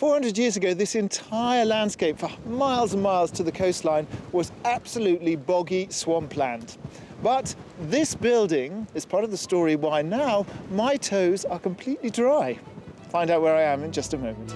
400 years ago, this entire landscape for miles and miles to the coastline was absolutely boggy swampland. But this building is part of the story why now my toes are completely dry. Find out where I am in just a moment.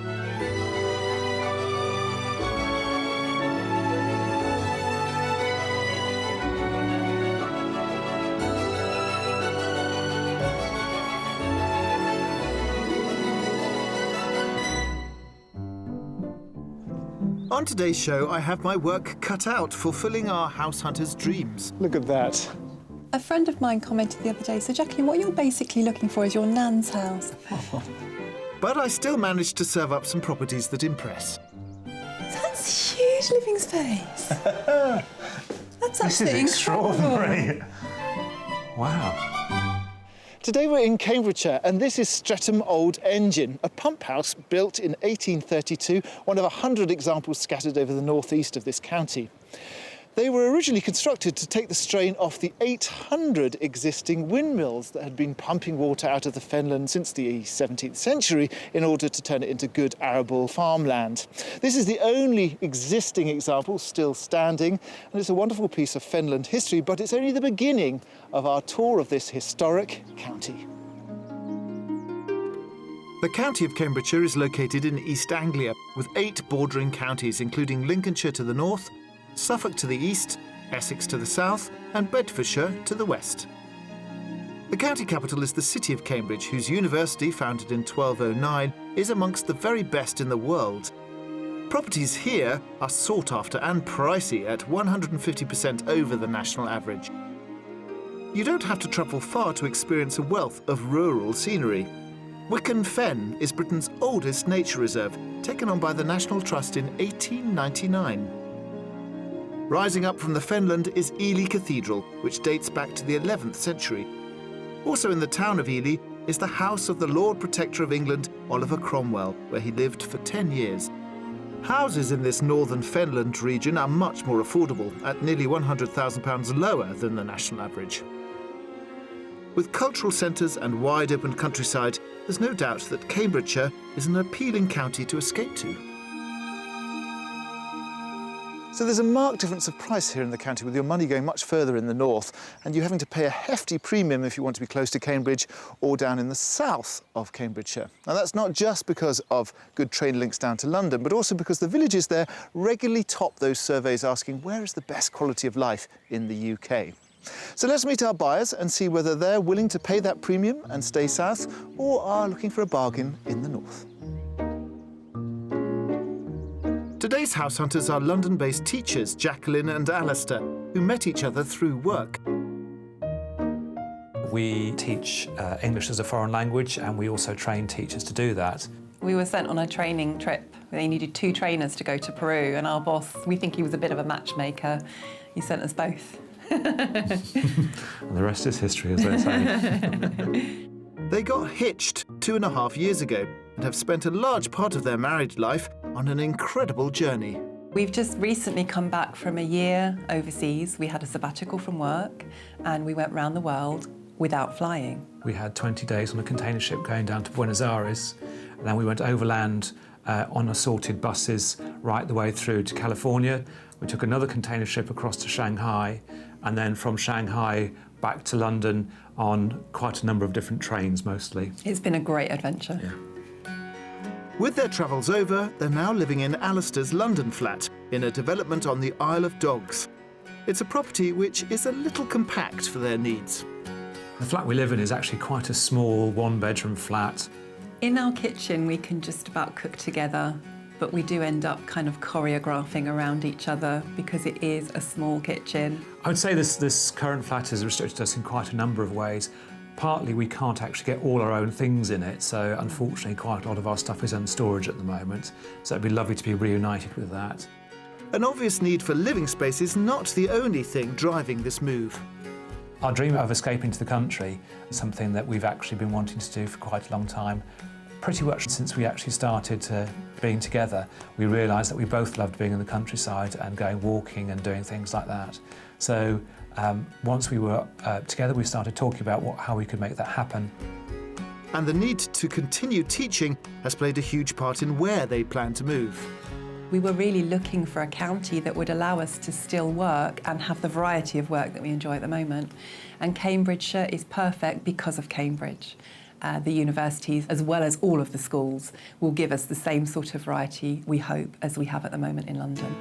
On today's show, I have my work cut out fulfilling our house hunter's dreams. Look at that. A friend of mine commented the other day, so Jacqueline, what you're basically looking for is your nan's house. But I still managed to serve up some properties that impress. That's huge living space. That's absolutely extraordinary. Wow. Today we're in Cambridgeshire, and this is Streatham Old Engine, a pump house built in 1832, one of 100 examples scattered over the northeast of this county. They were originally constructed to take the strain off the 800 existing windmills that had been pumping water out of the fenland since the 17th century in order to turn it into good arable farmland. This is the only existing example still standing, and it's a wonderful piece of fenland history, but it's only the beginning of our tour of this historic county. The county of Cambridgeshire is located in East Anglia, with 8 bordering counties, including Lincolnshire to the north, Suffolk to the east, Essex to the south, and Bedfordshire to the west. The county capital is the city of Cambridge, whose university, founded in 1209, is amongst the very best in the world. Properties here are sought after and pricey at 150% over the national average. You don't have to travel far to experience a wealth of rural scenery. Wicken Fen is Britain's oldest nature reserve, taken on by the National Trust in 1899. Rising up from the fenland is Ely Cathedral, which dates back to the 11th century. Also in the town of Ely is the house of the Lord Protector of England, Oliver Cromwell, where he lived for 10 years. Houses in this northern fenland region are much more affordable, at nearly £100,000 lower than the national average. With cultural centres and wide open countryside, there's no doubt that Cambridgeshire is an appealing county to escape to. So there's a marked difference of price here in the county, with your money going much further in the north and you having to pay a hefty premium if you want to be close to Cambridge or down in the south of Cambridgeshire. Now that's not just because of good train links down to London, but also because the villages there regularly top those surveys asking where is the best quality of life in the UK. So let's meet our buyers and see whether they're willing to pay that premium and stay south or are looking for a bargain in the north. Today's house hunters are London-based teachers, Jacqueline and Alistair, who met each other through work. We teach English as a foreign language, and we also train teachers to do that. We were sent on a training trip. They needed 2 trainers to go to Peru, and our boss, we think he was a bit of a matchmaker. He sent us both. And the rest is history, as they say. They got hitched 2.5 years ago and have spent a large part of their married life on an incredible journey. We've just recently come back from a year overseas. We had a sabbatical from work and we went round the world without flying. We had 20 days on a container ship going down to Buenos Aires, and then we went overland on assorted buses right the way through to California. We took another container ship across to Shanghai, and then from Shanghai back to London on quite a number of different trains, mostly. It's been a great adventure. Yeah. With their travels over, they're now living in Alistair's London flat, in a development on the Isle of Dogs. It's a property which is a little compact for their needs. The flat we live in is actually quite a small 1-bedroom flat. In our kitchen, we can just about cook together, but we do end up kind of choreographing around each other because it is a small kitchen. I would say this current flat has restricted us in quite a number of ways. Partly we can't actually get all our own things in it, so unfortunately quite a lot of our stuff is in storage at the moment, so it'd be lovely to be reunited with that. An obvious need for living space is not the only thing driving this move. Our dream of escaping to the country is something that we've actually been wanting to do for quite a long time. Pretty much since we actually started being together, we realised that we both loved being in the countryside and going walking and doing things like that. So once we were together, we started talking about how we could make that happen. And the need to continue teaching has played a huge part in where they plan to move. We were really looking for a county that would allow us to still work and have the variety of work that we enjoy at the moment. And Cambridgeshire is perfect because of Cambridge. The universities, as well as all of the schools, will give us the same sort of variety, we hope, as we have at the moment in London.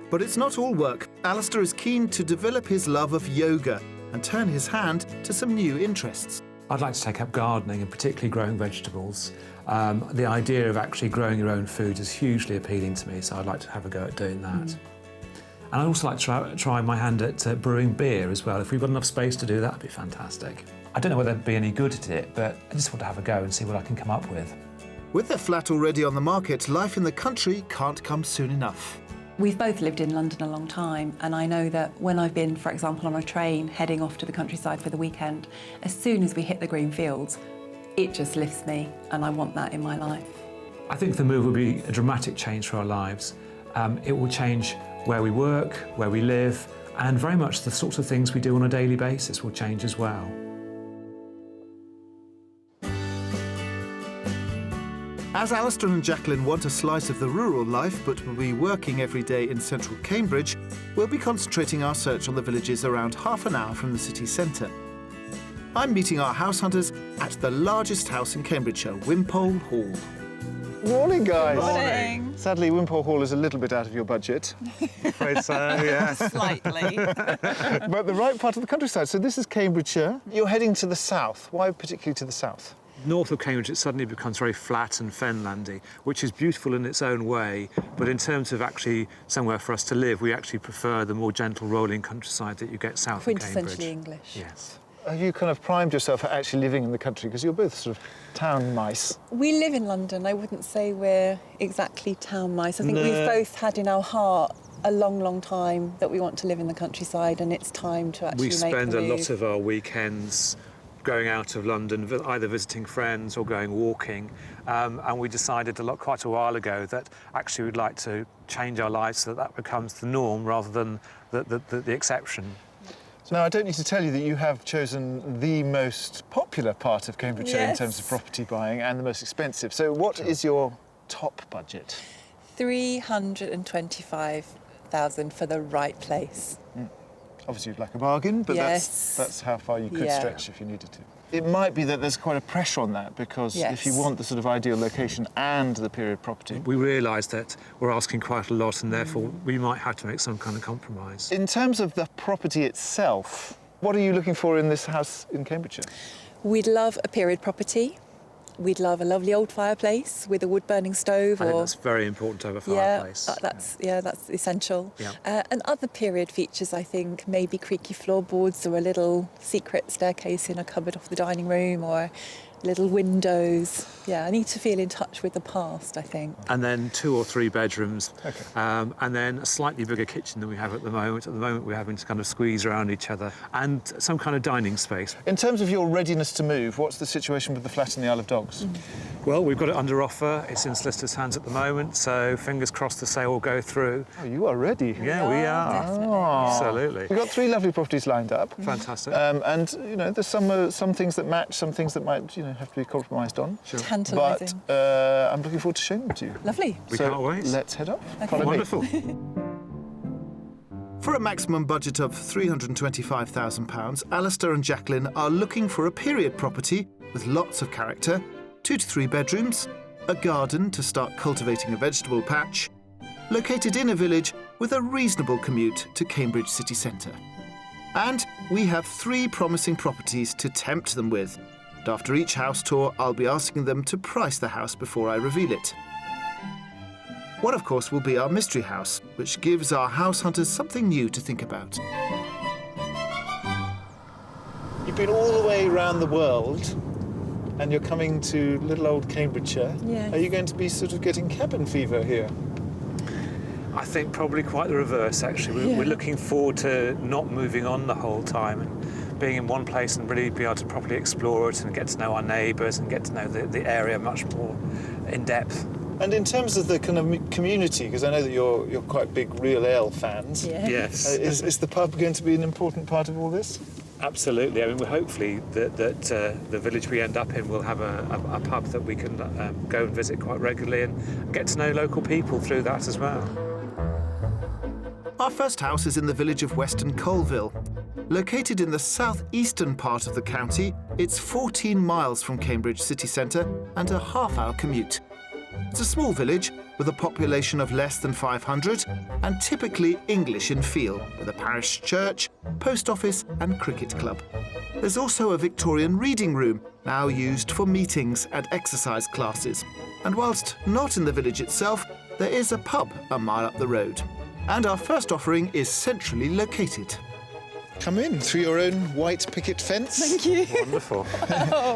But it's not all work. Alistair is keen to develop his love of yoga and turn his hand to some new interests. I'd like to take up gardening and particularly growing vegetables. The idea of actually growing your own food is hugely appealing to me, so I'd like to have a go at doing that. And I'd also like to try my hand at brewing beer as well. If we've got enough space to do that, that'd be fantastic. I don't know whether I'd be any good at it, but I just want to have a go and see what I can come up with. With their flat already on the market, life in the country can't come soon enough. We've both lived in London a long time, and I know that when I've been, for example, on a train heading off to the countryside for the weekend, as soon as we hit the green fields, it just lifts me, and I want that in my life. I think the move will be a dramatic change for our lives. It will change where we work, where we live, and very much the sorts of things we do on a daily basis will change as well. As Alistair and Jacqueline want a slice of the rural life but will be working every day in central Cambridge, we'll be concentrating our search on the villages around half an hour from the city centre. I'm meeting our house hunters at the largest house in Cambridgeshire, Wimpole Hall. Morning, guys. Morning. Sadly, Wimpole Hall is a little bit out of your budget. Afraid so, yes. Slightly. But the right part of the countryside. So this is Cambridgeshire. You're heading to the south. Why particularly to the south? North of Cambridge, it suddenly becomes very flat and fenlandy, which is beautiful in its own way, but in terms of actually somewhere for us to live, we actually prefer the more gentle rolling countryside that you get south of Cambridge. Quintessentially English. Yes. Have you kind of primed yourself for actually living in the country? Because you're both sort of town mice. We live in London. I wouldn't say we're exactly town mice. I think No. we've both had in our heart a long, long time that we want to live in the countryside, and it's time to actually We make spend the a move. lot of our weekends going out of London, either visiting friends or going walking, and we decided quite a while ago that actually we'd like to change our lives so that becomes the norm rather than the exception. Now, I don't need to tell you that you have chosen the most popular part of Cambridgeshire in Yes. terms of property buying and the most expensive. So what is your top budget? 325,000 for the right place. Obviously, you'd like a bargain, but Yes. that's how far you could Yeah. stretch if you needed to. It might be that there's quite a pressure on that because if you Yes. want the sort of ideal location and the period property. We realise that we're asking quite a lot and therefore we might have to make some kind of compromise. In terms of the property itself, what are you looking for in this house in Cambridgeshire? We'd love a period property. We'd love a lovely old fireplace with a wood-burning stove. I think or that's very important to have a Yeah, fireplace. that's essential. Yeah. And other period features, I think, maybe creaky floorboards or a little secret staircase in a cupboard off the dining room or little windows. Yeah, I need to feel in touch with the past, I think. And then 2 or 3 bedrooms, Okay. and then a slightly bigger kitchen than we have at the moment. At the moment, we're having to kind of squeeze around each other, and some kind of dining space. In terms of your readiness to move, what's the situation with the flat in the Isle of Dogs? Well, we've got it under offer. It's in solicitors' hands at the moment, so fingers crossed the sale will go through. Oh, you are ready. Yeah, we are. Definitely. Absolutely. We've got 3 lovely properties lined up. Fantastic. And, you know, there's some things that match, some things that might, you know, have to be compromised on. Sure. Tantalising. But I'm looking forward to showing them to you. Lovely. We So can't wait. Let's head off. Follow me. Wonderful. For a maximum budget of £325,000, Alistair and Jacqueline are looking for a period property with lots of character, 2 to 3 bedrooms, a garden to start cultivating a vegetable patch, located in a village with a reasonable commute to Cambridge city centre. And we have 3 promising properties to tempt them with. And after each house tour, I'll be asking them to price the house before I reveal it. One, of course, will be our mystery house, which gives our house hunters something new to think about. You've been all the way around the world, and you're coming to little old Cambridgeshire. Yes. Are you going to be sort of getting cabin fever here? I think probably quite the reverse, actually. We're looking forward to not moving on the whole time and being in one place and really be able to properly explore it and get to know our neighbours and get to know the area much more in depth. And in terms of the kind of community, because I know that you're quite big real ale fans, Yeah. Yes. is the pub going to be an important part of all this? Absolutely. I mean, hopefully that the village we end up in will have a pub that we can go and visit quite regularly and get to know local people through that as well. Our first house is in the village of Weston Colville. Located in the southeastern part of the county, it's 14 miles from Cambridge city centre and a half-hour commute. It's a small village with a population of less than 500 and typically English in feel, with a parish church, post office and cricket club. There's also a Victorian reading room, now used for meetings and exercise classes. And whilst not in the village itself, there is a pub a mile up the road. And our first offering is centrally located. Come in through your own white picket fence. Thank you. Wonderful.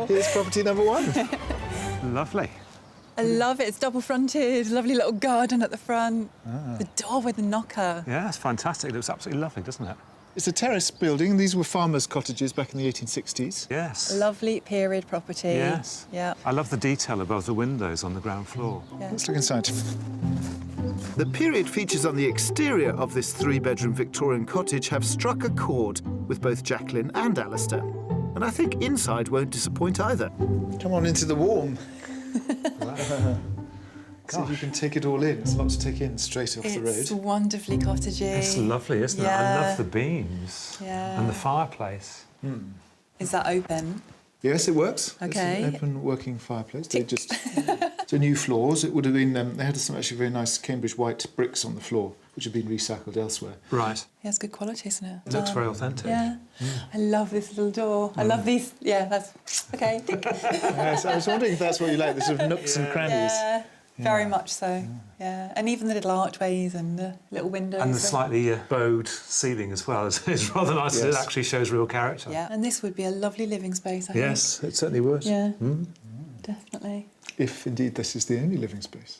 Here's property number 1. Lovely. I love it. It's double fronted, lovely little garden at the front. The door with the knocker. Yeah, it's fantastic. It looks absolutely lovely, doesn't it? It's a terrace building. These were farmers' cottages back in the 1860s. Yes. Lovely period property. Yes. Yeah. I love the detail above the windows on the ground floor. Yeah. Let's look inside. The period features on the exterior of this 3-bedroom Victorian cottage have struck a chord with both Jacqueline and Alistair. And I think inside won't disappoint either. Come on into the warm. See if you can take it all in. It's a lot to take in straight off the road. It's wonderfully cottagey. It's lovely, isn't it? I Yeah. love the beams and the fireplace. Is that open? Yes, it works. Okay. It's an open working fireplace. They just so new floors. It would have been. They had some actually very nice Cambridge white bricks on the floor, which have been recycled elsewhere. Right. Yeah, it's good quality, isn't it? It looks very authentic. Yeah. I love this little door. I love these. Yeah, that's okay. Tick. Yes, I was wondering if that's what you like, the sort of nooks and crannies. Yeah, very much so. Yeah, and even the little archways and the little windows. And the slightly bowed ceiling as well is rather nice. Yes. It actually shows real character. Yeah, and this would be a lovely living space, I Yes, It certainly would. think. Yeah, definitely. If indeed this is the only living space.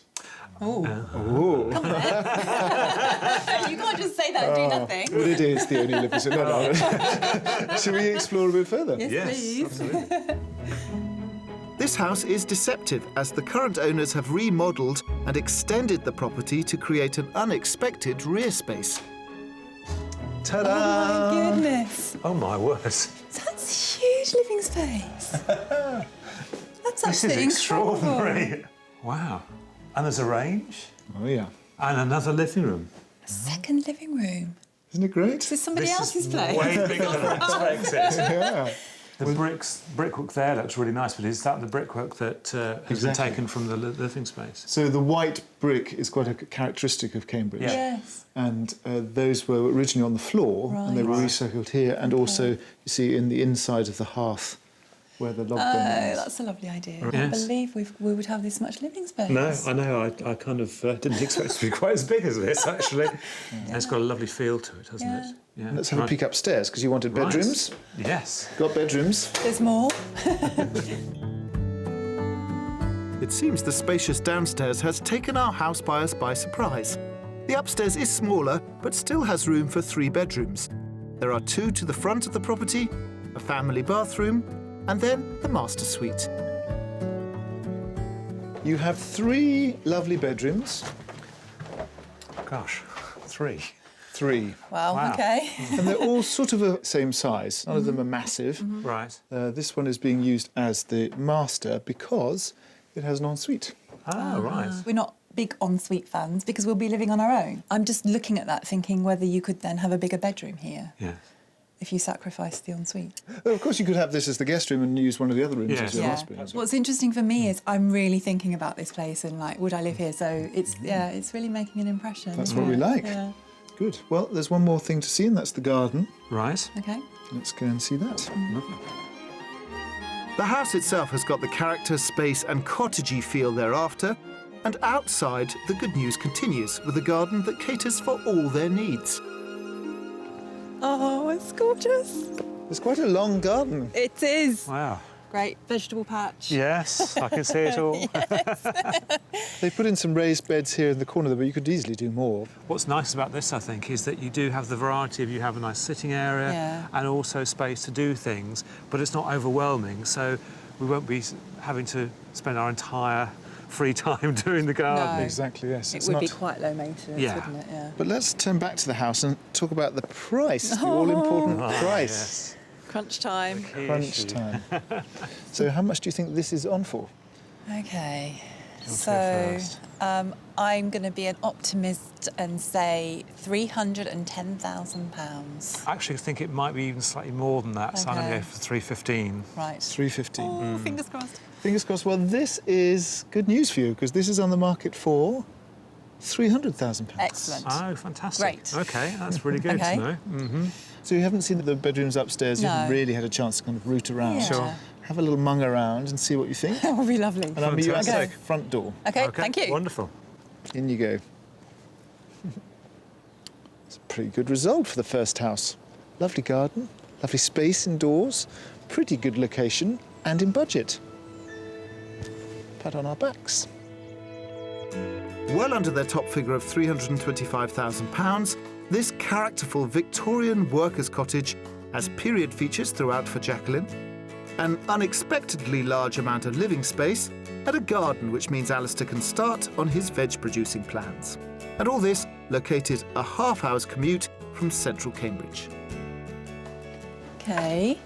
Oh, Oh. you can't just say that and do nothing. But it is the only living space. No. Should we explore a bit further? Yes, please. absolutely. This house is deceptive as the current owners have remodelled and extended the property to create an unexpected rear space. Ta-da! Oh my goodness, Oh my word. that's a huge living space. That's This is absolutely extraordinary. Wow. And there's a range Oh yeah. and another living room. A second living room. Isn't it great? Is this somebody This else's is place? way bigger than I expected. Yeah. The brickwork there looks really nice, but is that the brickwork that has been Exactly. taken from the living space? So the white brick is quite a characteristic of Cambridge. Yeah. Yes. And those were originally on the floor, and they were Right. recycled here, and also you see in the inside of the hearth where the log burner Oh, is. that's a lovely idea. I Yes. can't believe we would have this much living space. No, I know. I kind of didn't expect it to be quite as big as this, actually. And it's got a lovely feel to it, hasn't it? Yeah. Let's have a peek upstairs, because you wanted Right. bedrooms. Yes. Got bedrooms. There's more. It seems the spacious downstairs has taken our house buyers by surprise. The upstairs is smaller, but still has room for 3 bedrooms. There are 2 to the front of the property, a family bathroom, and then the master suite. You have 3 lovely bedrooms. Gosh, 3. 3. Wow, Wow. okay. And they're all sort of the same size. None of them are massive. Right. This one is being used as the master because it has an ensuite. Ah, right. We're not big ensuite fans because we'll be living on our own. I'm just looking at that thinking whether you could then have a bigger bedroom here Yeah. if you sacrifice the ensuite. Well, of course, you could have this as the guest room and use one of the other rooms Yes. as your Yeah. master bedroom. What's interesting for me is I'm really thinking about this place and like, would I live here? So it's really making an impression. That's what we like. Yeah. Good. Well, there's one more thing to see, and that's the garden. Right. Okay. Let's go and see that. Lovely. The house itself has got the character, space and cottagey feel thereafter, and outside the good news continues with a garden that caters for all their needs. Oh, it's gorgeous. It's quite a long garden. It is. Wow. Great vegetable patch. Yes, I can see it all. They put in some raised beds here in the corner there, but you could easily do more. What's nice about this, I think, is that you do have the variety of you have a nice sitting area Yeah. and also space to do things, but it's not overwhelming, so we won't be having to spend our entire free time doing the garden. No. Exactly, yes. It It's would not... be quite low maintenance, Yeah. wouldn't it? Yeah. But let's turn back to the house and talk about the price, the all-important price. Yes. Crunch time. Crunch time. So how much do you think this is on for? Okay. You'll So go first. I'm going to be an optimist and say £310,000. I actually think it might be even slightly more than that, so I'm going to Okay. go for 315. Right. 315. Oh, fingers crossed. Fingers crossed. Well, this is good news for you because this is on the market for £300,000. Excellent. Oh, fantastic. Great. OK, that's really good Okay. to know. Mm-hmm. So you haven't seen the bedrooms upstairs. You haven't No. really had a chance to kind of root around. Yeah. Sure. Have a little mung around and see what you think. That would be lovely. And I'll meet you at the Fantastic. front door. Okay, OK, thank you. Wonderful. In you go. It's a pretty good result for the first house. Lovely garden, lovely space indoors, pretty good location, and in budget. Pat on our backs. Well under their top figure of £325,000, this characterful Victorian workers' cottage has period features throughout for Jacqueline, an unexpectedly large amount of living space, and a garden which means Alistair can start on his veg-producing plans. And all this located a half-hour's commute from central Cambridge. Okay.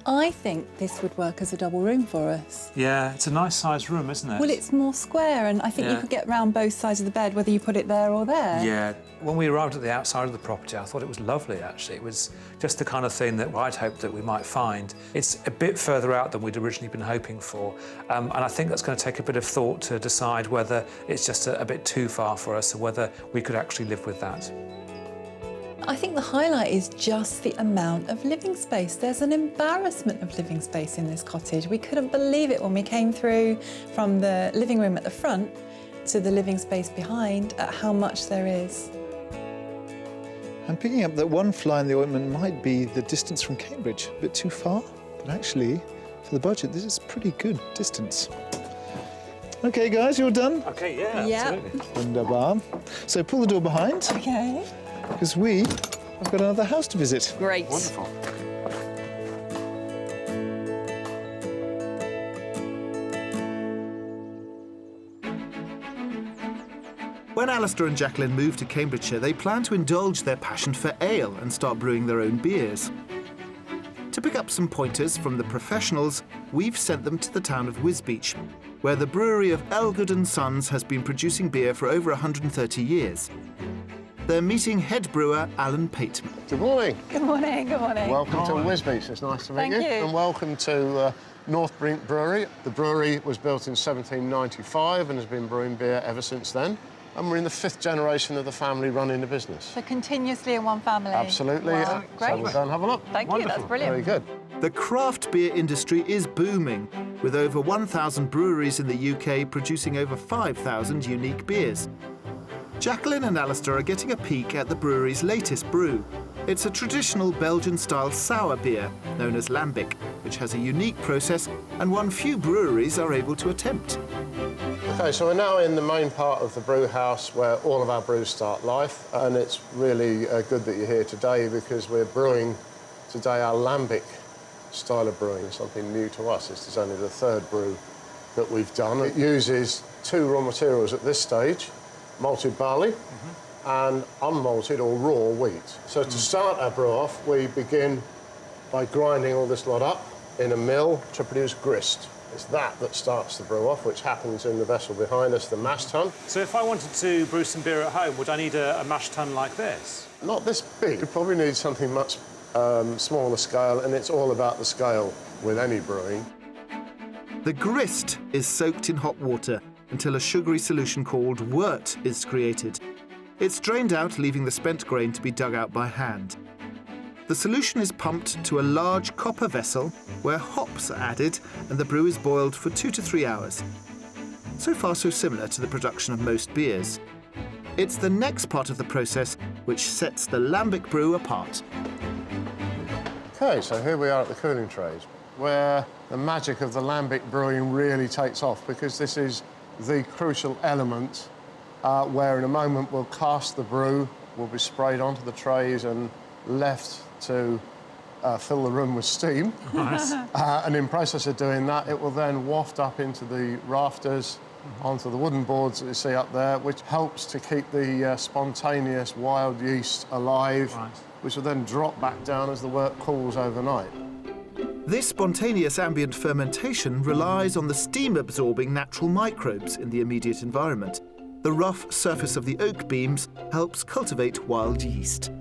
I think this would work as a double room for us. Yeah, it's a nice sized room, isn't it? Well, it's more square, and I think you Yeah. could get round both sides of the bed, whether you put it there or there. Yeah. When we arrived at the outside of the property, I thought it was lovely, actually. It was just the kind of thing that I'd hoped that we might find. It's a bit further out than we'd originally been hoping for, and I think that's going to take a bit of thought to decide whether it's just a bit too far for us or whether we could actually live with that. I think the highlight is just the amount of living space. There's an embarrassment of living space in this cottage. We couldn't believe it when we came through from the living room at the front to the living space behind at how much there is. I'm picking up that one fly in the ointment might be the distance from Cambridge. A bit too far, but actually, for the budget, this is pretty good distance. OK, guys, you're done? OK, yeah, Yeah. absolutely. Wunderbar. So pull the door behind, Okay. because we have got another house to visit. Great. Wonderful. When Alistair and Jacqueline moved to Cambridgeshire, they planned to indulge their passion for ale and start brewing their own beers. To pick up some pointers from the professionals, we've sent them to the town of Wisbeach, where the brewery of Elgood & Sons has been producing beer for over 130 years. They're meeting head brewer Alan Pateman. Good morning. Good morning, good morning. Welcome to Wisbeach. It's nice to meet Thank you. And welcome to North Brink Brewery. The brewery was built in 1795 and has been brewing beer ever since then. And we're in the 5th generation of the family running the business. So continuously in one family? Absolutely. Wow, So great. we'll go and have a look. Thank you, that's Very brilliant. good. The craft beer industry is booming, with over 1,000 breweries in the UK producing over 5,000 unique beers. Jacqueline and Alistair are getting a peek at the brewery's latest brew. It's a traditional Belgian-style sour beer known as lambic, which has a unique process and one few breweries are able to attempt. OK, so we're now in the main part of the brew house where all of our brews start life. And it's really good that you're here today because we're brewing today our lambic style of brewing, something new to us. This is only the 3rd brew that we've done. It uses 2 raw materials at this stage, malted barley and unmalted or raw wheat. So to start our brew off, we begin by grinding all this lot up in a mill to produce grist. It's that starts the brew off, which happens in the vessel behind us, the mash tun. So if I wanted to brew some beer at home, would I need a mash tun like this? Not this big. You probably need something much smaller scale, and it's all about the scale with any brewing. The grist is soaked in hot water until a sugary solution called wort is created. It's drained out, leaving the spent grain to be dug out by hand. The solution is pumped to a large copper vessel where hops are added and the brew is boiled for 2 to 3 hours. So far, so similar to the production of most beers. It's the next part of the process which sets the lambic brew apart. OK, so here we are at the cooling trays, where the magic of the lambic brewing really takes off, because this is the crucial element where in a moment we'll cast the brew, will be sprayed onto the trays and left to fill the room with steam. Nice. And in process of doing that, it will then waft up into the rafters, onto the wooden boards that you see up there, which helps to keep the spontaneous wild yeast alive, Right. which will then drop back down as the wort cools overnight. This spontaneous ambient fermentation relies on the steam-absorbing natural microbes in the immediate environment. The rough surface of the oak beams helps cultivate wild yeast.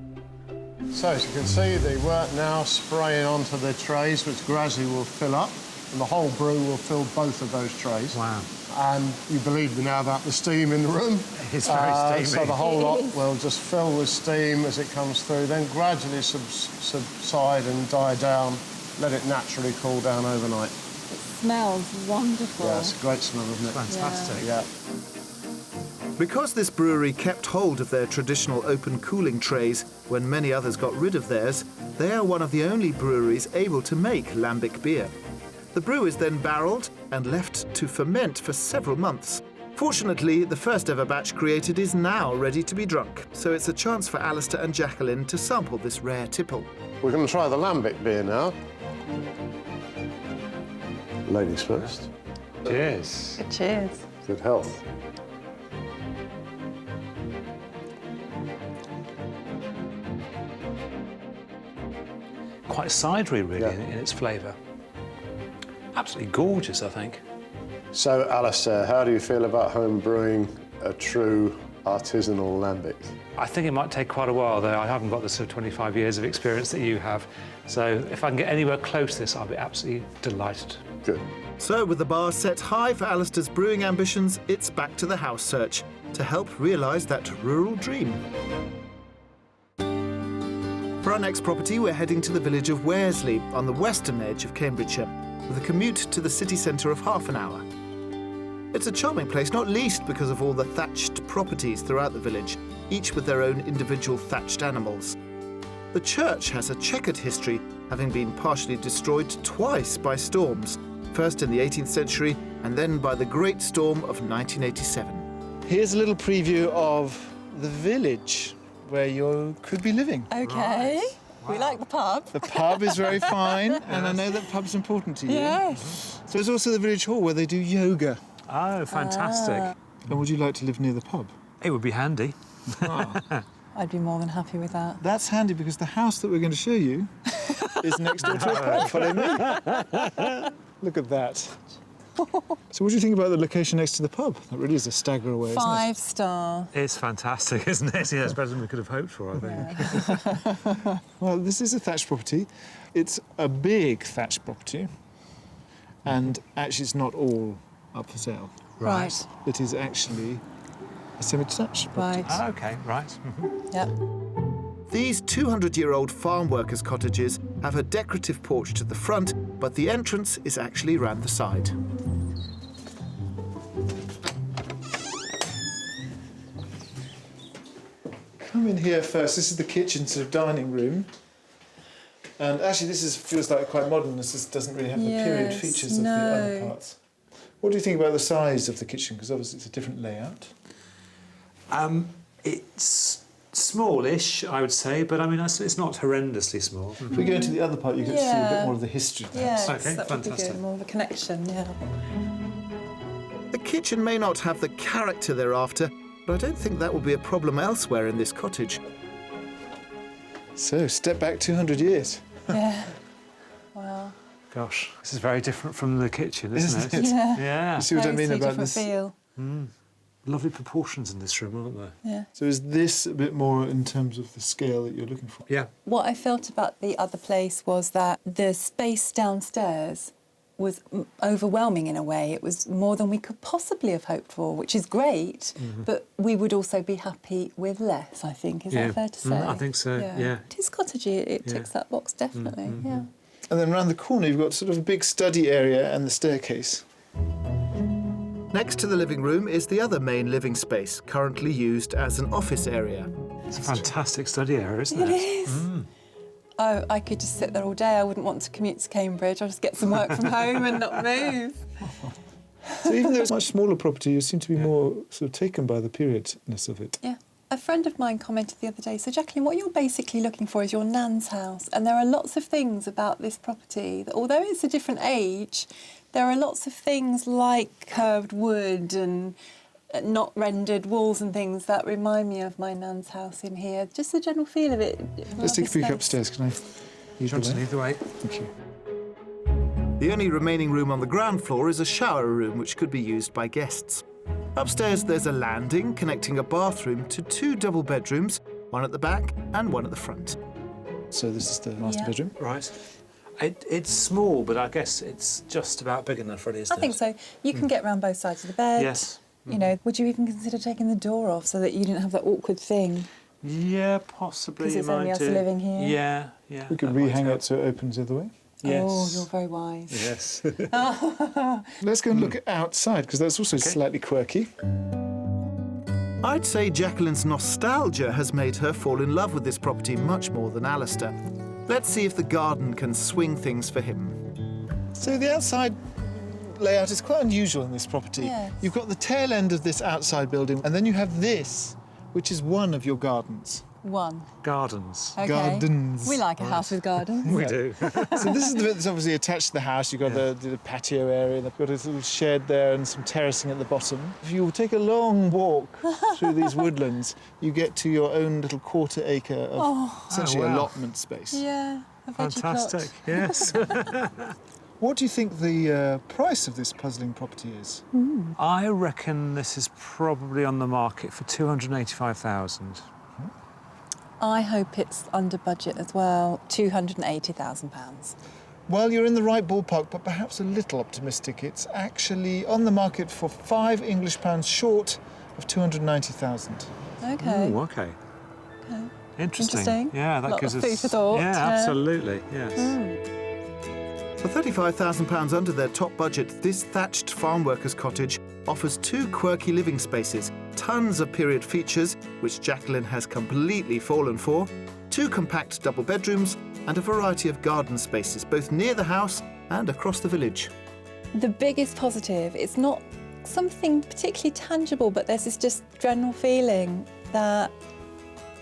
So as you can see, the wort now spraying onto the trays, which gradually will fill up, and the whole brew will fill both of those trays. Wow. And you believe me now about the steam in the room. It's very steamy. So the whole lot will just fill with steam as it comes through, then gradually subside and die down. Let it naturally cool down overnight. It smells wonderful. Yeah, it's a great smell, isn't it? Fantastic. Yeah. Because this brewery kept hold of their traditional open cooling trays when many others got rid of theirs, they are one of the only breweries able to make lambic beer. The brew is then barrelled and left to ferment for several months. Fortunately, the first ever batch created is now ready to be drunk, so it's a chance for Alistair and Jacqueline to sample this rare tipple. We're going to try the lambic beer now. Ladies first. Cheers. Cheers. Good health. Quite cidery, really, Yeah. in its flavour. Absolutely gorgeous, I think. So, Alistair, how do you feel about home brewing a true artisanal lambic? I think it might take quite a while, though. I haven't got the sort of 25 years of experience that you have. So if I can get anywhere close to this, I'll be absolutely delighted. Good. So with the bar set high for Alistair's brewing ambitions, it's back to the house search to help realise that rural dream. For our next property, we're heading to the village of Wearsley on the western edge of Cambridgeshire, with a commute to the city centre of half an hour. It's a charming place, not least because of all the thatched properties throughout the village, each with their own individual thatched animals. The church has a checkered history, having been partially destroyed twice by storms, first in the 18th century and then by the Great Storm of 1987. Here's a little preview of the village where you could be living. OK. Right. We like the pub. The pub is very fine, and I know that pub's important to you. Yes. So there's also the village hall where they do yoga. Oh, fantastic. And would you like to live near the pub? It would be handy. I'd be more than happy with that. That's handy because the house that we're going to show you is next door to a pub. Follow me. Look at that. So what do you think about the location next to the pub? That really is a stagger away, isn't it? 5-star. It's fantastic, isn't it? Yeah, it's better than we could have hoped for, I think. Well, this is a thatched property. It's a big thatched property. And actually, it's not all up for sale. Right. It is actually a semi-detached property. Right. Ah, OK, right. Yep. These 200-year-old farm workers' cottages have a decorative porch to the front, but the entrance is actually round the side. Come in here first. This is the kitchen sort of dining room. And actually, feels like quite modern. This doesn't really have the period Yes, features of the no. other parts. What do you think about the size of the kitchen? Because obviously it's a different layout. It's smallish, I would say, but I mean, it's not horrendously small. If we go into the other part, you get to see a bit Yeah. more of the history of the Yes, house. Okay, that would be fantastic. good. More of a connection, yeah. The kitchen may not have the character they're after, but I don't think that will be a problem elsewhere in this cottage. So, step back 200 years. Yeah. Wow. Gosh, this is very different from the kitchen, isn't it? Yeah. Yeah. You see what I mean Totally about different this? feel. Lovely proportions in this room, aren't there? Yeah. So is this a bit more in terms of the scale that you're looking for? Yeah. What I felt about the other place was that the space downstairs was overwhelming in a way. It was more than we could possibly have hoped for, which is great, but we would also be happy with less, I think. Is that fair to say? I think so, yeah. It is cottagey. It Yeah. ticks that box, definitely, yeah. And then around the corner, you've got sort of a big study area and the staircase. Next to the living room is the other main living space, currently used as an office area. It's a fantastic study area, isn't it? It is. Oh, I could just sit there all day. I wouldn't want to commute to Cambridge. I'll just get some work from home and not move. So even though it's a much smaller property, you seem to be more sort of taken by the periodness of it. Yeah. A friend of mine commented the other day, so Jacqueline, what you're basically looking for is your nan's house. And there are lots of things about this property that, although it's a different age, there are lots of things like curved wood and not rendered walls and things that remind me of my nan's house in here. Just the general feel of it. Let's take a peek upstairs, can I? Johnson, either way. Thank you. The only remaining room on the ground floor is a shower room which could be used by guests. Upstairs there's a landing connecting a bathroom to 2 double bedrooms, one at the back and one at the front. So this is the master bedroom. Right. It's small, but I guess it's just about big enough, really, isn't it? I think so. You can get around both sides of the bed. Yes. You know, would you even consider taking the door off so that you didn't have that awkward thing? Yeah, possibly. Because it's only us living here. Yeah, yeah. We could that might rehang help. it so it opens the other way. Yes. Oh, you're very wise. Yes. Let's go and look outside, because that's also slightly quirky. I'd say Jacqueline's nostalgia has made her fall in love with this property much more than Alistair. Let's see if the garden can swing things for him. So the outside layout is quite unusual in this property. Yes. You've got the tail end of this outside building, and then you have this, which is one of your gardens. One. Gardens. Okay. Gardens. We like a house with gardens. We do. So this is the bit that's obviously attached to the house. You've got the patio area, and they've got a little shed there and some terracing at the bottom. If you take a long walk through these woodlands, you get to your own little quarter-acre of essentially Oh, wow. allotment space. Yeah, a veggie plot. Fantastic. Yes. What do you think the price of this puzzling property is? I reckon this is probably on the market for 285,000. I hope it's under budget as well, £280,000. Well, you're in the right ballpark, but perhaps a little optimistic. It's actually on the market for £5 English short of 290,000. Okay. Ooh, okay. Okay. Interesting. Yeah, that Lot gives of us food for thought. Yeah, absolutely. Yes. For £35,000 under their top budget, this thatched farm workers' cottage offers 2 quirky living spaces, tons of period features, which Jacqueline has completely fallen for, 2 compact double bedrooms, and a variety of garden spaces, both near the house and across the village. The biggest positive, it's not something particularly tangible, but there's this just general feeling that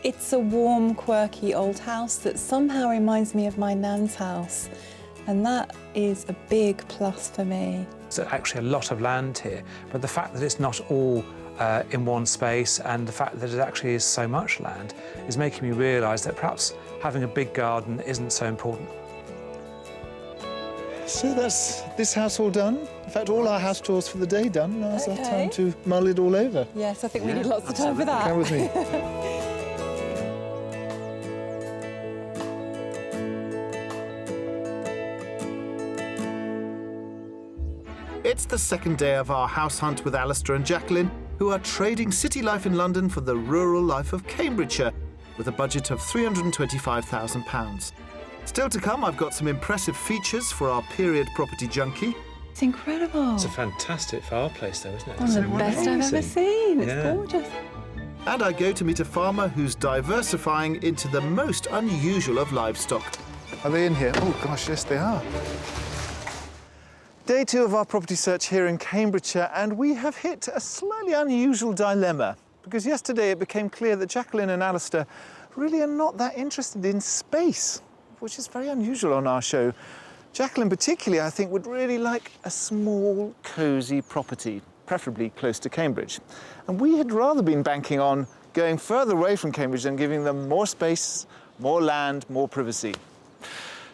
it's a warm, quirky old house that somehow reminds me of my nan's house. And that is a big plus for me. There's actually a lot of land here, but the fact that it's not all in one space and the fact that it actually is so much land is making me realise that perhaps having a big garden isn't so important. So that's this house all done. In fact, all our house chores for the day done. Now's our Okay. time to mull it all over. Yes, I think we need lots of time for that. Come with me. It's the second day of our house hunt with Alistair and Jacqueline, who are trading city life in London for the rural life of Cambridgeshire, with a budget of £325,000. Still to come, I've got some impressive features for our period property junkie. It's incredible. It's a fantastic fireplace, though, isn't it? One of the best I've ever seen. It's Yeah. gorgeous. And I go to meet a farmer who's diversifying into the most unusual of livestock. Are they in here? Oh, gosh, yes, they are. Day 2 of our property search here in Cambridgeshire, and we have hit a slightly unusual dilemma, because yesterday it became clear that Jacqueline and Alistair really are not that interested in space, which is very unusual on our show. Jacqueline particularly, I think, would really like a small, cosy property, preferably close to Cambridge. And we had rather been banking on going further away from Cambridge and giving them more space, more land, more privacy.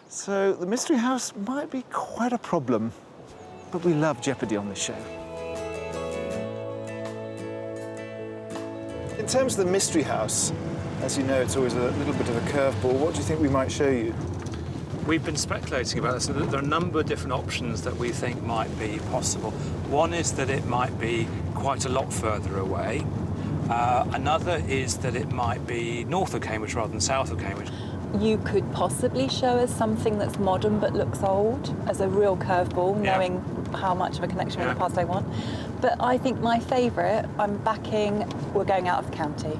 So the mystery house might be quite a problem, but we love jeopardy on this show. In terms of the mystery house, as you know, it's always a little bit of a curveball. What do you think we might show you? We've been speculating about this. There are a number of different options that we think might be possible. One is that it might be quite a lot further away. Another is that it might be north of Cambridge rather than south of Cambridge. You could possibly show us something that's modern but looks old as a real curveball, Yeah. knowing how much of a connection with Yeah. the past I want. But I think my favourite, I'm backing, we're going out of the county.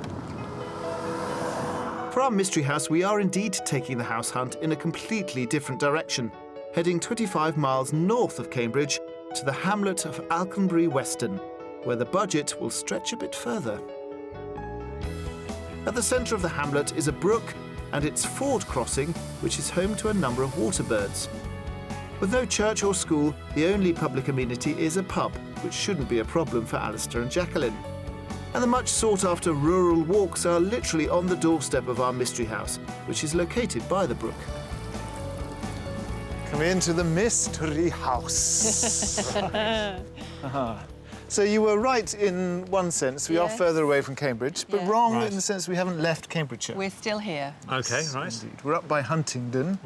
For our mystery house, we are indeed taking the house hunt in a completely different direction, heading 25 miles north of Cambridge to the hamlet of Alconbury Weston, where the budget will stretch a bit further. At the centre of the hamlet is a brook and its ford crossing, which is home to a number of water birds. With no church or school, the only public amenity is a pub, which shouldn't be a problem for Alistair and Jacqueline. And the much sought-after rural walks are literally on the doorstep of our mystery house, which is located by the brook. Welcome into the mystery house. So you were right in one sense. We are Yes. further away from Cambridge, but Yeah. wrong Right. in the sense we haven't left Cambridgeshire. We're still here. OK, right. Indeed. We're up by Huntingdon.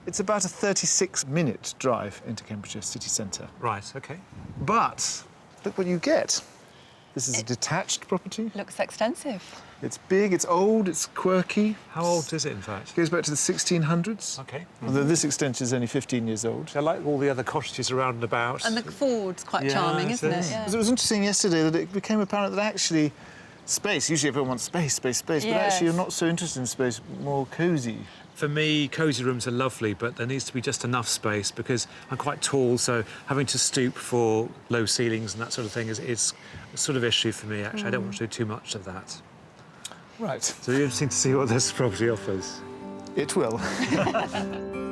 It's about a 36-minute drive into Cambridgeshire city centre. Right, OK. But look what you get. This is a detached property. Looks extensive. It's big, it's old, it's quirky. How old is it, in fact? It goes back to the 1600s. OK. Although this extension is only 15 years old. I like all the other cottages around and about. And the ford's quite Yeah, charming, it isn't it? is. Yeah. So it was interesting yesterday that it became apparent that actually space, usually everyone wants space, but actually Yes. you're not so interested in space, more cosy. For me, cosy rooms are lovely, but there needs to be just enough space because I'm quite tall, so having to stoop for low ceilings and that sort of thing is a sort of issue for me, actually. I don't want to do too much of that. Right. So it'll be interesting to see what this property offers. It will.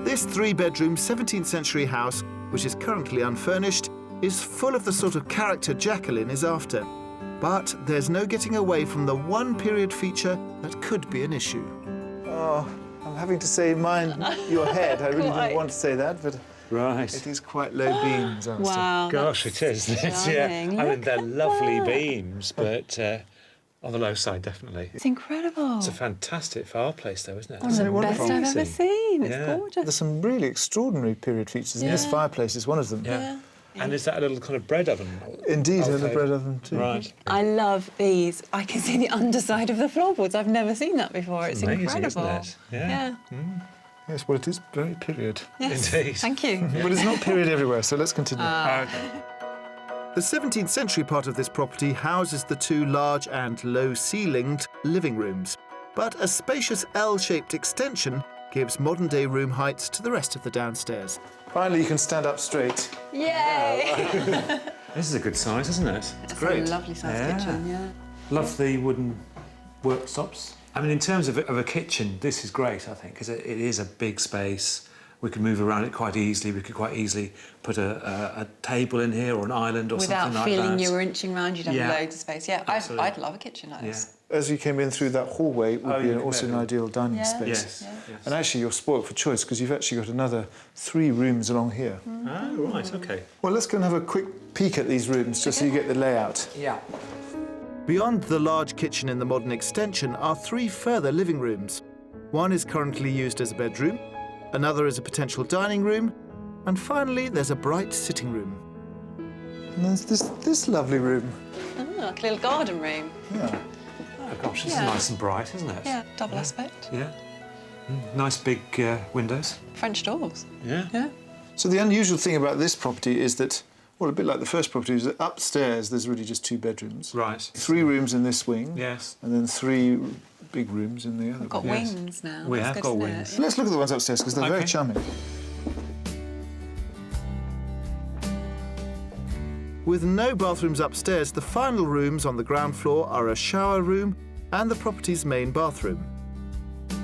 This three-bedroom 17th century house, which is currently unfurnished, is full of the sort of character Jacqueline is after. But there's no getting away from the one period feature that could be an issue. Oh, I'm having to say mind your head. I really didn't want to say that, but Right. it is quite low beams, Alistair. Wow. Gosh, it is. stunning. I mean, Look they're at lovely that. beams, but on the low side, definitely. It's incredible. It's a fantastic fireplace, though, isn't it? One of the it wonderful? best I've ever Amazing. seen. It's Yeah. gorgeous. There's some really extraordinary period features, and this Yeah. fireplace is one of them. Yeah. And is that a little kind of bread oven? Indeed, and the Okay. bread oven too. Right. I love these. I can see the underside of the floorboards. I've never seen that before. It's Amazing, incredible. isn't it? Yeah. Yes, well, it is very period. Yes. Indeed. Thank you. But it's not period everywhere, so let's continue. Okay. The 17th century part of this property houses the two large and low-ceilinged living rooms. But a spacious L-shaped extension gives modern-day room heights to the rest of the downstairs. Finally, you can stand up straight. Yay! This is a good size, isn't it? It's great. a lovely sized Yeah. kitchen, yeah. Love the wooden worktops. I mean, in terms of a kitchen, this is great, I think, because it is a big space. We can move around it quite easily. We could quite easily put a table in here or an island or Without something like feeling that. you were inching around, you'd have Yeah. loads of space. Yeah, Absolutely. I'd love a kitchen like this. As you came in through that hallway, it would Oh, be you can also an bet. ideal dining Yeah. space. Yes. Yeah. And actually, you're spoilt for choice because you've actually got another 3 rooms along here. Oh, right, OK. Well, let's go and have a quick peek at these rooms just so you get the layout. Yeah. Beyond the large kitchen in the modern extension are 3 further living rooms. One is currently used as a bedroom, another is a potential dining room, and finally there's a bright sitting room. And there's this lovely room. Oh, like a little garden room. Yeah. Oh, gosh, this Yeah. is nice and bright, isn't it? Yeah, double aspect. Yeah. Nice big windows. French doors. Yeah. Yeah. So the unusual thing about this property is that, well, a bit like the first property, is that upstairs there's really just 2 bedrooms. Right. 3 rooms in this wing. Yes. And then 3 big rooms in the other We've got wing. Yes. wings now. We That's have good, got isn't wings. it? Let's look at the ones upstairs because they're very Okay. charming. With no bathrooms upstairs, the final rooms on the ground floor are a shower room and the property's main bathroom.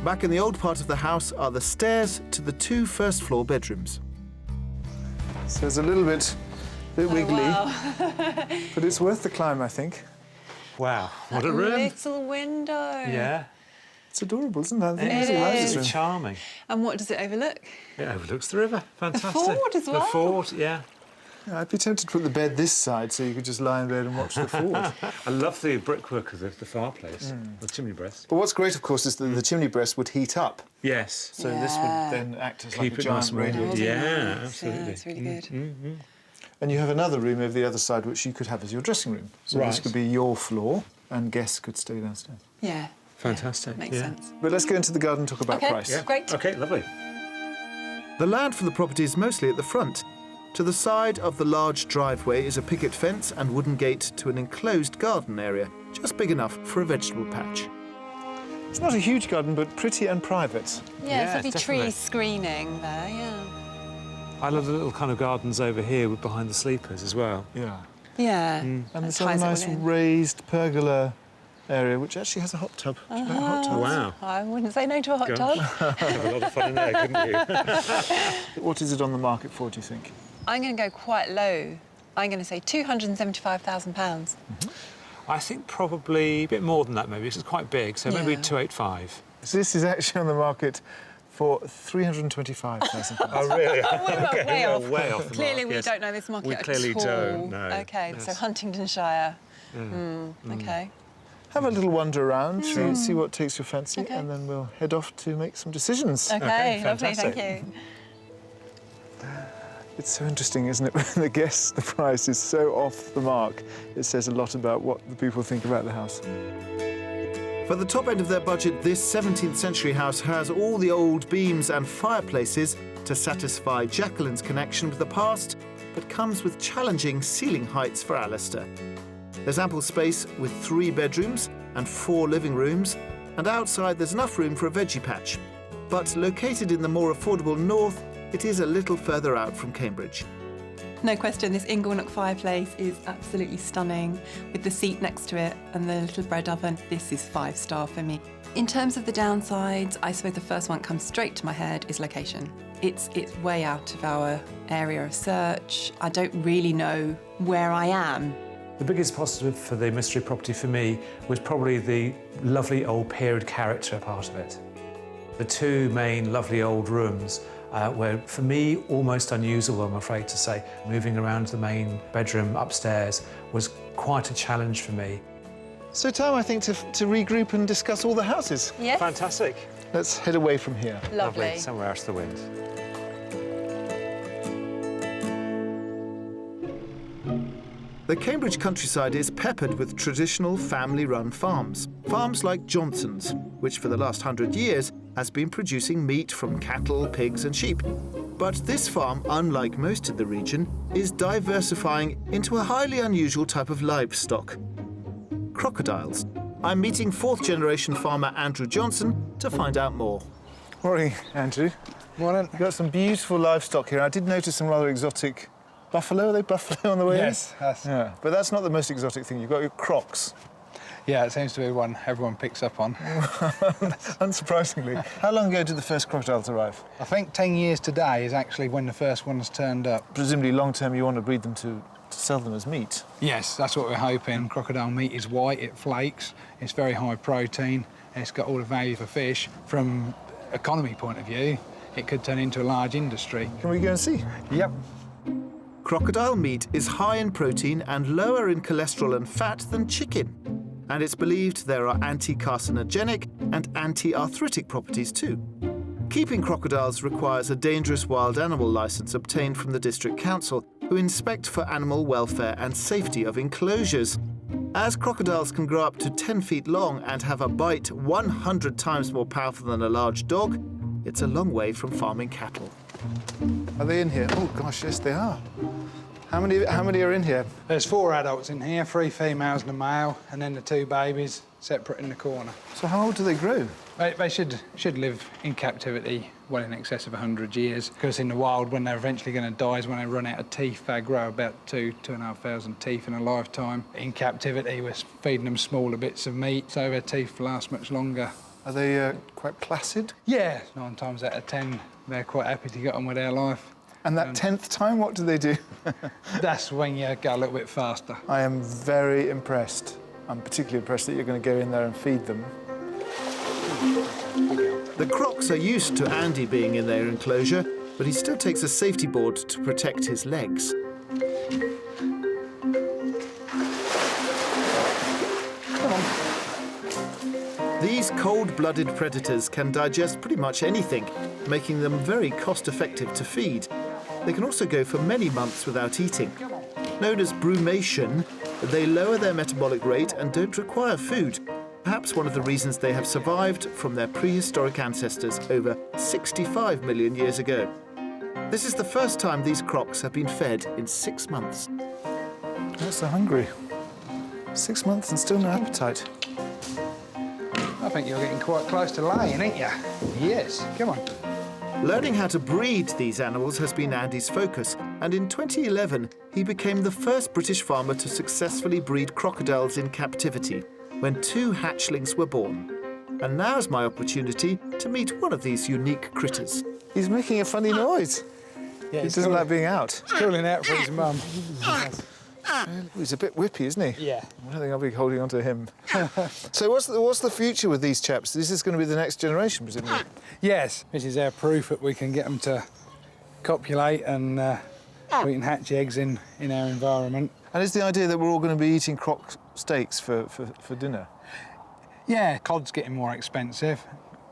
Back in the old part of the house are the stairs to the 2 first-floor bedrooms. So it's a little bit wiggly, Wow. but it's worth the climb, I think. Wow, what a room. Little window. Yeah. It's adorable, isn't it? I think It it's a nice is room. charming. And what does it overlook? It overlooks the river. Fantastic. ford as well. The ford, yeah. Yeah, I'd be tempted to put the bed this side so you could just lie in bed and watch the ford. I love the brickwork of the fireplace, the chimney breast. But what's great, of course, is that the chimney breast would heat up. Yes. So this Yeah. would then act as Keep like a it nice giant and warm. radiator. Yeah, Nice. absolutely. Yeah, it's really good. And you have another room over the other side which you could have as your dressing room. So this Right. could be your floor and guests could stay downstairs. Yeah. Fantastic. Makes yeah. sense. But let's go into the garden and talk about Okay. price. Yeah. Great. OK, lovely. The land for the property is mostly at the front. To the side of the large driveway is a picket fence and wooden gate to an enclosed garden area, just big enough for a vegetable patch. It's not a huge garden, but pretty and private. Yeah, Yeah, it's lovely definitely. tree screening there, yeah. I love the little kind of gardens over here with behind the sleepers as well. Yeah. Yeah. And That this other ties it all nice in. raised pergola area, which actually has a hot tub. Do you like hot tubs? Wow. I wouldn't say no to a hot tub. Have a lot of fun in there, couldn't you? What is it on the market for, do you think? I'm going to go quite low. I'm going to say £275,000. I think probably a bit more than that, maybe. This is quite big, so maybe Yeah. 285. So this is actually on the market for £325,000. Oh, really? We're way off. Way off the Clearly, mark, we yes. don't know this market We clearly at all. don't, no. OK, Yes. so Huntingdonshire. OK. Have a little wander around, see what takes your fancy, Okay. and then we'll head off to make some decisions. OK, lovely, fantastic. thank you. It's so interesting, isn't it, when the price is so off the mark. It says a lot about what the people think about the house. For the top end of their budget, this 17th century house has all the old beams and fireplaces to satisfy Jacqueline's connection with the past, but comes with challenging ceiling heights for Alistair. There's ample space with 3 bedrooms and 4 living rooms, and outside there's enough room for a veggie patch. But located in the more affordable north, it is a little further out from Cambridge. No question, this Inglenook fireplace is absolutely stunning, with the seat next to it and the little bread oven. This is 5-star for me. In terms of the downsides, I suppose the first one that comes straight to my head is location. It's way out of our area of search. I don't really know where I am. The biggest positive for the mystery property for me was probably the lovely old period character part of it. The 2 main lovely old rooms were, for me, almost unusable, I'm afraid to say. Moving around the main bedroom upstairs was quite a challenge for me. So time, I think, to regroup and discuss all the houses. Yes, Fantastic. Let's head away from here. lovely. Somewhere else to the wind. The Cambridge countryside is peppered with traditional family-run farms. Farms like Johnson's, which for the last 100 years has been producing meat from cattle, pigs and sheep. But this farm, unlike most in the region, is diversifying into a highly unusual type of livestock: crocodiles. I'm meeting 4th-generation farmer Andrew Johnson to find out more. Morning, Andrew. Morning. You've got some beautiful livestock here. I did notice some rather exotic buffalo. Are they buffalo on the way in? Yes, Yeah, but that's not the most exotic thing. You've got your crocs. yeah, it seems to be one everyone picks up on. Unsurprisingly. How long ago did the first crocodiles arrive? I think 10 years today is actually when the first ones turned up. Presumably long term you want to breed them to sell them as meat. Yes, that's what we're hoping. Crocodile meat is white, it flakes, it's very high protein, and it's got all the value for fish. From economy point of view, it could turn into a large industry. Can we go and see? Yep. Crocodile meat is high in protein and lower in cholesterol and fat than chicken. And it's believed there are anti-carcinogenic and anti-arthritic properties too. Keeping crocodiles requires a dangerous wild animal licence obtained from the District Council, who inspect for animal welfare and safety of enclosures. As crocodiles can grow up to 10 feet long and have a bite 100 times more powerful than a large dog, it's a long way from farming cattle. Are they in here? Oh gosh, yes they are. How many are in here? There's 4 adults in here, 3 females and a male, and then the 2 babies separate in the corner. So how old do they grow? They should live in captivity well in excess of 100 years, because in the wild, when they're eventually going to die is when they run out of teeth. They grow about 2,500 teeth in a lifetime. In captivity, we're feeding them smaller bits of meat, so their teeth last much longer. Are they quite placid? Yeah, 9 times out of 10, they're quite happy to get on with their life. And that 10th time, what do they do? That's when you go a little bit faster. I am very impressed. I'm particularly impressed that you're going to go in there and feed them. The crocs are used to Andy being in their enclosure, but he still takes a safety board to protect his legs. These cold-blooded predators can digest pretty much anything, making them very cost-effective to feed. They can also go for many months without eating. Known as brumation, they lower their metabolic rate and don't require food. Perhaps one of the reasons they have survived from their prehistoric ancestors over 65 million years ago. This is the first time these crocs have been fed in 6 months. They're so hungry. 6 months and still no appetite. I think you're getting quite close to laying, ain't you? Yes, come on. Learning how to breed these animals has been Andy's focus, and in 2011 he became the first British farmer to successfully breed crocodiles in captivity, when 2 hatchlings were born. And now's my opportunity to meet one of these unique critters. He's making a funny noise. Yeah, He doesn't like being out. It's cooling out for his mum. He's a bit whippy, isn't he? Yeah. I don't think I'll be holding on to him. So what's the future with these chaps? This is going to be the next generation, presumably. Yes, this is our proof that we can get them to copulate and we can hatch eggs in our environment. And is the idea that we're all going to be eating croc steaks for dinner? Yeah, cod's getting more expensive.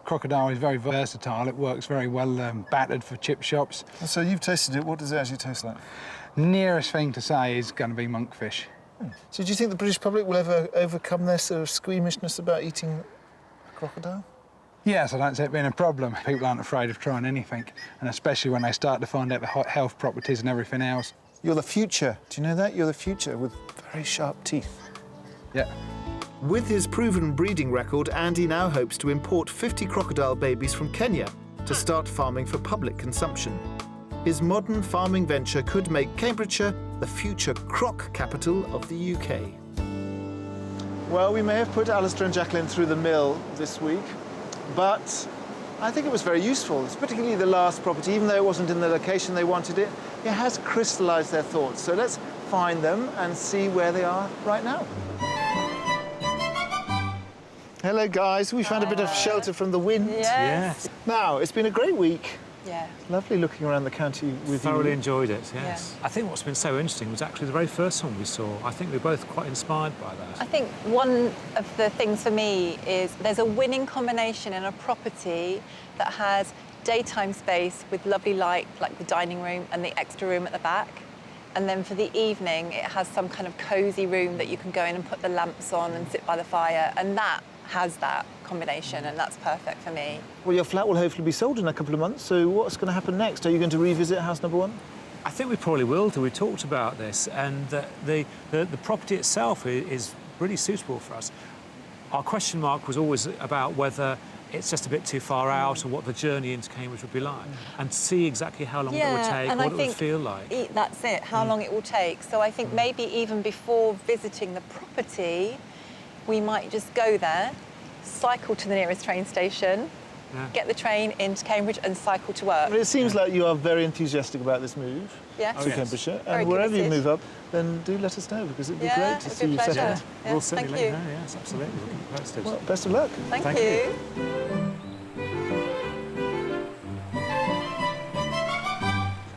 Crocodile is very versatile. It works very well battered for chip shops. So you've tasted it. What does it actually taste like? Nearest thing to say is going to be monkfish. So do you think the British public will ever overcome their sort of squeamishness about eating crocodile? Yes, I don't see it being a problem. People aren't afraid of trying anything, and especially when they start to find out the health properties and everything else. You're the future. Do you know that? You're the future with very sharp teeth. Yeah. With his proven breeding record, Andy now hopes to import 50 crocodile babies from Kenya to start farming for public consumption. His modern farming venture could make Cambridgeshire the future croc capital of the UK. Well, we may have put Alistair and Jacqueline through the mill this week, but I think it was very useful. It's particularly the last property, even though it wasn't in the location they wanted it, it has crystallised their thoughts. So let's find them and see where they are right now. Hello, guys. We found a bit of shelter from the wind. Yes. Now, it's been a great week. Yeah. Lovely looking around the county with Thoroughly you. enjoyed it, yes. I think what's been so interesting was actually the very first one we saw. I think we were both quite inspired by that. I think one of the things for me is there's a winning combination in a property that has daytime space with lovely light, like the dining room and the extra room at the back. And then for the evening, it has some kind of cosy room that you can go in and put the lamps on and sit by the fire. And that has that combination, and that's perfect for me. Well, your flat will hopefully be sold in a couple of months, so what's going to happen next? Are you going to revisit house number one? I think we probably will do. We talked about this, and the property itself is really suitable for us. Our question mark was always about whether it's just a bit too far out or what the journey into Cambridge would be like, and see exactly how long it would take, and what I it would feel like. That's it, how long it will take. So I think maybe even before visiting the property, we might just go there, cycle to the nearest train station, get the train into Cambridge and cycle to work. It seems like you are very enthusic about this move Yeah. to Cambridgeshire. Very And wherever you committed. move up, then do let us know, because it'd be Yeah, great to it'd see be a you pleasure. settled. Yeah, We'll certainly thank let you. you know, yes, absolutely. We'll keep you posted. Well, best of luck. Thank you.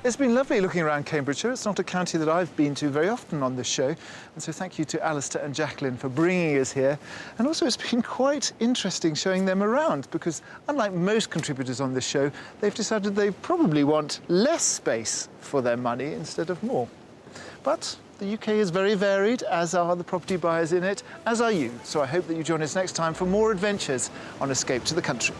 It's been lovely looking around Cambridgeshire. It's not a county that I've been to very often on this show. And so thank you to Alistair and Jacqueline for bringing us here. And also it's been quite interesting showing them around, because unlike most contributors on this show, they've decided they probably want less space for their money instead of more. But the UK is very varied, as are the property buyers in it, as are you. So I hope that you join us next time for more adventures on Escape to the Country.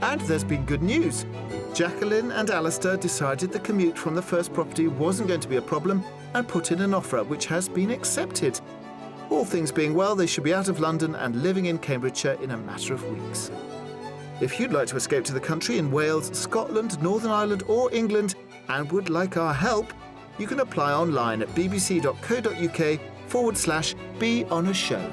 And there's been good news. Jacqueline and Alistair decided the commute from the first property wasn't going to be a problem and put in an offer which has been accepted. All things being well, they should be out of London and living in Cambridgeshire in a matter of weeks. If you'd like to escape to the country in Wales, Scotland, Northern Ireland or England and would like our help, you can apply online at bbc.co.uk/be on a show.